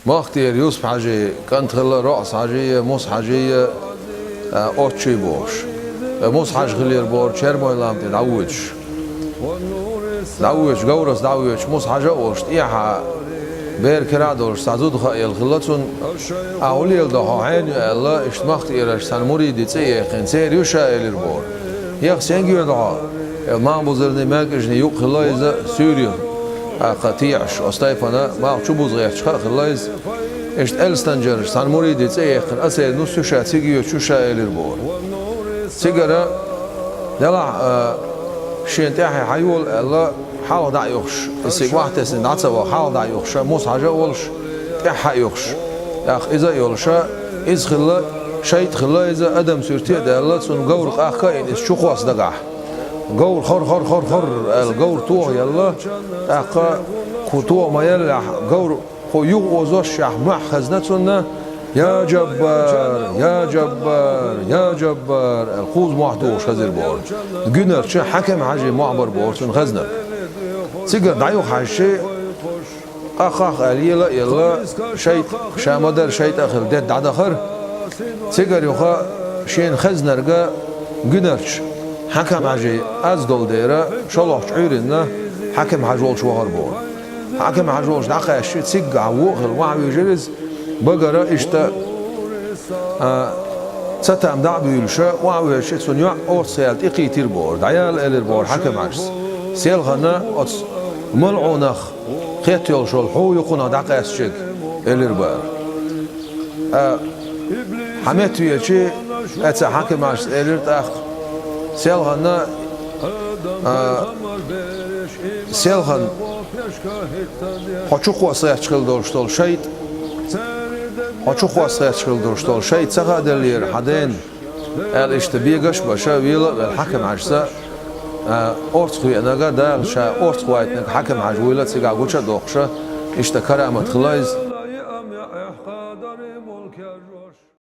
ما اختير يوسف حاجة كانت خلا رأس حاجة موس حاجة أوتشي بوش موس حاجة خلير بور شرمو لام دعوش جورس دعوش موس حاجة أوش إياها بير كرادور سازود خيل خلتون أولي الدها عين الله اشتمخت إيرش سان مريد تسيه خنسير يوشا إلير بور يخ سينجير دها ما بزرني ماكجني يوق خلايز سوريا قطيعش أستيفنا ما شبوز غير شخ خلايز اشت ألستنجر سان مريد تسيه خن أسير نص يوشا تيجي يوشا إلير بور سيجرا دلع شين تاعي حيول الله حاول دا يخش السيق واحد سن نعتبر حاول دا يخش موس حاجة ولش تاعها يخش يا أخ إذا يولش إذا خلا شيء خلا إذا أدم سرتي ده سن جور أخا إن شو خاص دقع جور خر الجور توه يلا أخا كتوه ما يلا جور هو يوزوش مع خزنتنا يا جبار يا جبار يا جبار الخوز محدوش هذا البور جنر شو حكم حاجة معبر بور سن خزنة سيجر دعيو حاجة أخ يلا يلا شيء شامدر شيء آخر ده دعدخر سيجر يخا شين خزنة رجع جنرش حكم حاجة أزدل ديرة شلوح عيرنا حكم حاجة وش وهر بور حكم حاجة وش دعخة شيء سيجع وغل وعي جلس بقرا إشتا ستام دعبي الشا وعوي شيء سنيع أو سيال إقيتير بور دعيال إلير بور حكم عرس سيال غنا أص ملعونخ خيت يلشل حو يقونا دعقاس شك إلير بور حميت ويشي أتى حكم عرس إلير تأخ سيال غنا سيال غن حشوق وصيح شغل دورشتول شيء حشوق وصيح شغل دورشتول شيء تغادر لير حدين الاشتبيقش بشا ويلا الحكم عرسا أورتخوي أنا قادا شا أورتخوي أتنك حكم عجويلة تيجا قوشة دوخشة اشتكرا متخلايز